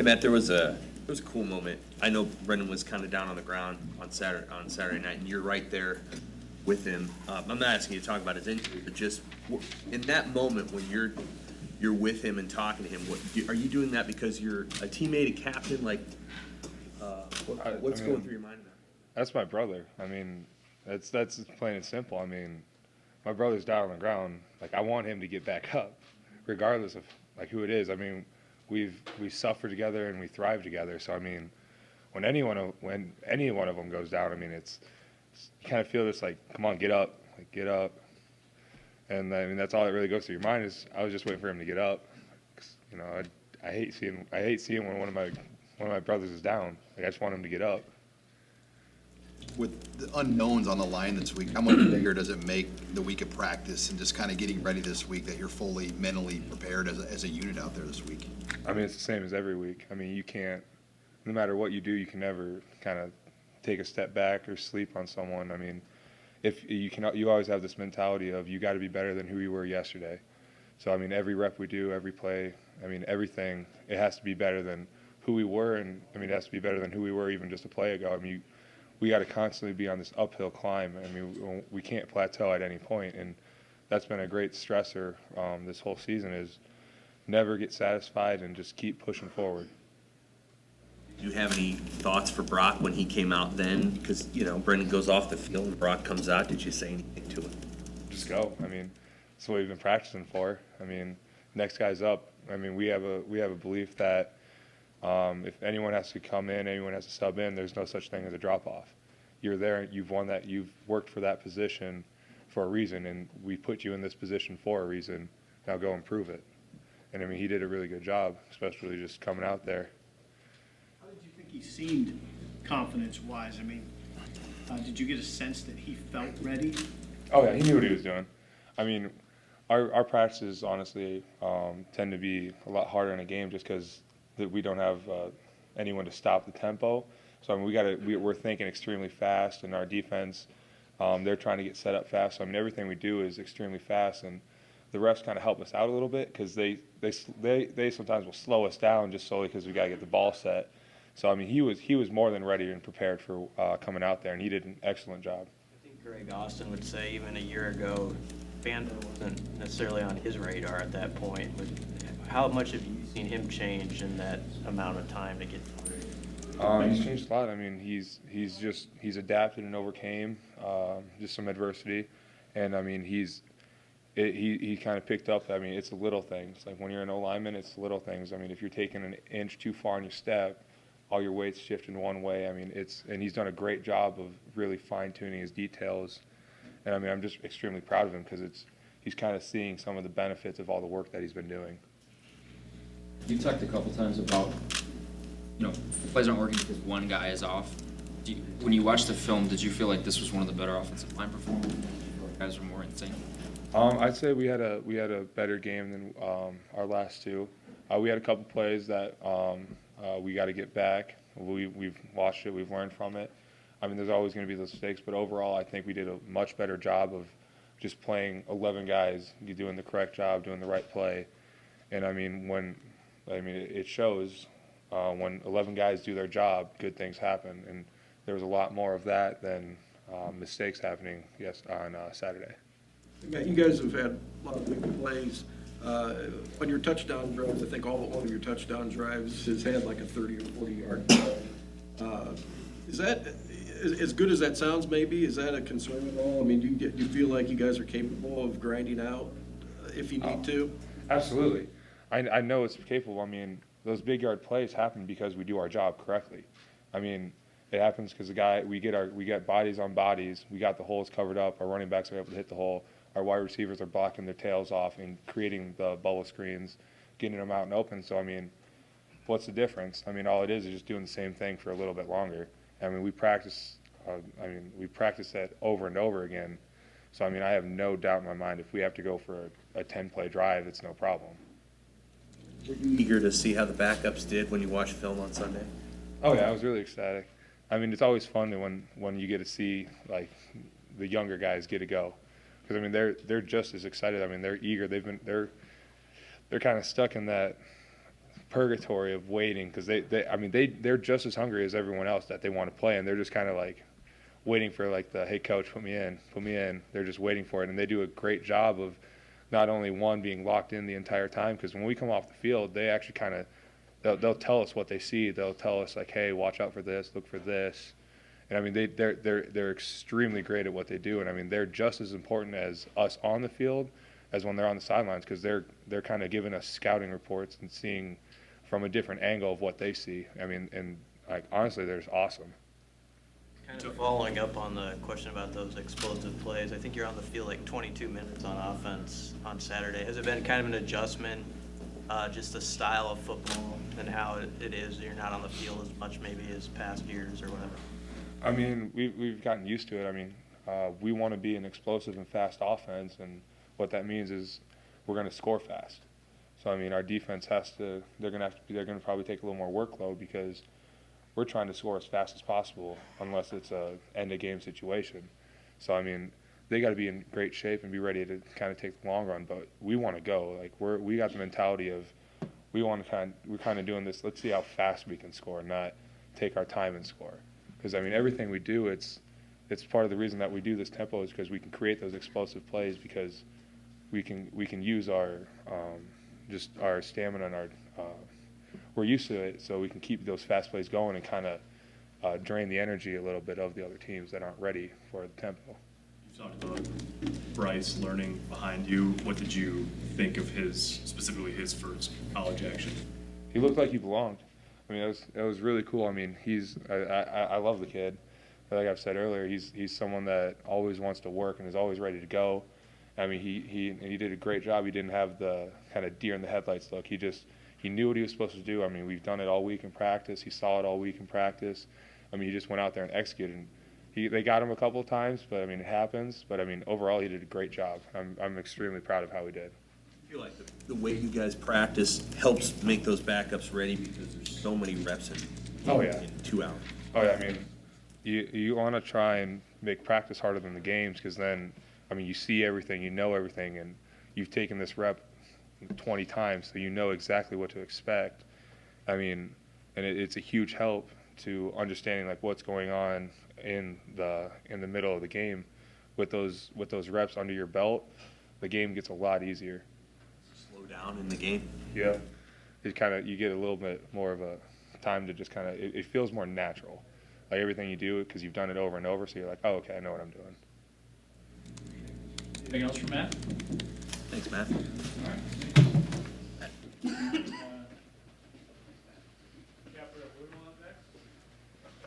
Matt, there was a cool moment. I know Brendan was kind of down on the ground on Saturday night, and you're right there with him. I'm not asking you to talk about his injury, but just in that moment when you're with him and talking to him, are you doing that because you're a teammate, a captain? Like, what's going through your mind about? That's my brother. I mean, that's plain and simple. I mean, my brother's down on the ground. Like, I want him to get back up, regardless of like who it is. I mean, we suffer together and we thrive together. So I mean, when any one of them goes down, I mean, you kind of feel this like, come on, get up, like get up. And I mean, that's all that really goes through your mind is I was just waiting for him to get up. 'Cause, you know, I hate seeing when one of my brothers is down. Like, I just want him to get up. With the unknowns on the line this week, how much bigger does it make the week of practice and just kind of getting ready this week that you're fully mentally prepared as a unit out there this week? I mean, it's the same as every week. I mean, you can't, no matter what you do, you can never kind of take a step back or sleep on someone. I mean, if you always have this mentality of you got to be better than who you were yesterday. So I mean, every rep we do, every play, I mean, everything, it has to be better than who we were, and I mean, it has to be better than who we were even just a play ago. I mean, we got to constantly be on this uphill climb. I mean, we can't plateau at any point, and that's been a great stressor this whole season is never get satisfied and just keep pushing forward. Do you have any thoughts for Brock when he came out then? Because, you know, Brendan goes off the field and Brock comes out. Did you say anything to him? Just go. I mean, that's what we've been practicing for. I mean, next guy's up. I mean, we have a belief that if anyone has to come in, anyone has to sub in, there's no such thing as a drop-off. You're there, you've won that, you've worked for that position for a reason, and we put you in this position for a reason. Now go and prove it. And, I mean, he did a really good job, especially just coming out there. How did you think he seemed confidence-wise? I mean, did you get a sense that he felt ready? Oh, yeah, he knew what he was doing. I mean, our practices, honestly, tend to be a lot harder in a game just because we don't have anyone to stop the tempo. So I mean, we're thinking extremely fast, and our defense, they're trying to get set up fast. So I mean, everything we do is extremely fast, and the refs kind of help us out a little bit because they sometimes will slow us down just solely because we got to get the ball set. So I mean, he was more than ready and prepared for coming out there, and he did an excellent job. I think Greg Austin would say even a year ago, Fandor wasn't necessarily on his radar at that point. But how much have you seen him change in that amount of time to get through? He's changed a lot. I mean, he's adapted and overcame just some adversity, and I mean he kind of picked up. I mean, it's the little things. Like when you're an O-lineman, it's the little things. I mean, if you're taking an inch too far in your step, all your weight's shifting one way. I mean, and he's done a great job of really fine-tuning his details, and I mean, I'm just extremely proud of him because he's kind of seeing some of the benefits of all the work that he's been doing. You talked a couple times about, you know, the plays aren't working because one guy is off. When you watched the film, did you feel like this was one of the better offensive line performances? Guys were more in sync. I'd say we had a better game than our last two. We had a couple plays that we got to get back. We've watched it. We've learned from it. I mean, there's always going to be those mistakes, but overall, I think we did a much better job of just playing 11 guys, doing the correct job, doing the right play. And I mean, it shows when 11 guys do their job, good things happen. And there was a lot more of that than mistakes happening on Saturday. Matt, you guys have had a lot of big plays. On your touchdown drives, I think all of your touchdown drives has had like a 30 or 40-yard play. Is that as good as that sounds? Maybe is that a concern at all? I mean, do you feel like you guys are capable of grinding out if you need to? Absolutely, I know it's capable. I mean, those big yard plays happen because we do our job correctly. I mean, it happens because we get bodies on bodies. We got the holes covered up. Our running backs are able to hit the hole. Our wide receivers are blocking their tails off and creating the bubble screens, getting them out and open. So I mean, what's the difference? I mean, all it is just doing the same thing for a little bit longer. I mean, we practice that over and over again. So I mean, I have no doubt in my mind if we have to go for a 10-play drive, it's no problem. Were you eager to see how the backups did when you watched film on Sunday? Oh yeah, I was really ecstatic. I mean, it's always fun when you get to see like the younger guys get to go, because I mean they're just as excited. I mean they're eager. They're kind of stuck in that purgatory of waiting because they're just as hungry as everyone else that they want to play, and they're just kind of like waiting for like the, hey coach, put me in. They're just waiting for it, and they do a great job of not only one being locked in the entire time, because when we come off the field, they actually kind of they'll tell us what they see. They'll tell us like, hey, watch out for this, look for this. And I mean, they're extremely great at what they do, and I mean, they're just as important as us on the field as when they're on the sidelines, because they're kind of giving us scouting reports and seeing from a different angle of what they see. I mean, and like honestly, they're just awesome. Kind of following up on the question about those explosive plays, I think you're on the field like 22 minutes on offense on Saturday. Has it been kind of an adjustment, just the style of football and how it is? You're not on the field as much maybe as past years or whatever. I mean, we've gotten used to it. I mean, we want to be an explosive and fast offense, and what that means is we're going to score fast. So I mean, our defense they're going to probably take a little more workload because we're trying to score as fast as possible unless it's a end of game situation. So I mean, they got to be in great shape and be ready to kind of take the long run. But we want to go. Like we got the mentality of we're kind of doing this. Let's see how fast we can score, not take our time and score. Because I mean, everything we do, it's part of the reason that we do this tempo is because we can create those explosive plays because we can use our just our stamina and our we're used to it, so we can keep those fast plays going and kind of drain the energy a little bit of the other teams that aren't ready for the tempo. You talked about Bryce learning behind you. What did you think of specifically his first college action? He looked like he belonged. I mean, it was really cool. I mean, I love the kid. Like I've said earlier, he's someone that always wants to work and is always ready to go. I mean, he did a great job. He didn't have the kind of deer in the headlights look. He knew what he was supposed to do. I mean, we've done it all week in practice. He saw it all week in practice. I mean, he just went out there and executed. They got him a couple of times, but I mean, it happens. But I mean, overall, he did a great job. I'm extremely proud of how he did. I feel like the way you guys practice helps make those backups ready because there's so many reps in Oh, yeah. in 2 hours. Oh yeah, I mean, you want to try and make practice harder than the games because then, I mean, you see everything, you know everything, and you've taken this rep 20 times, so you know exactly what to expect. I mean, and it's a huge help to understanding like what's going on in the middle of the game. With those reps under your belt, the game gets a lot easier. Slow down in the game. Yeah, you get a little bit more of a time to just kind of it feels more natural, like everything you do because you've done it over and over. So you're like, oh, okay, I know what I'm doing. Anything else from Matt? Thanks, Matt.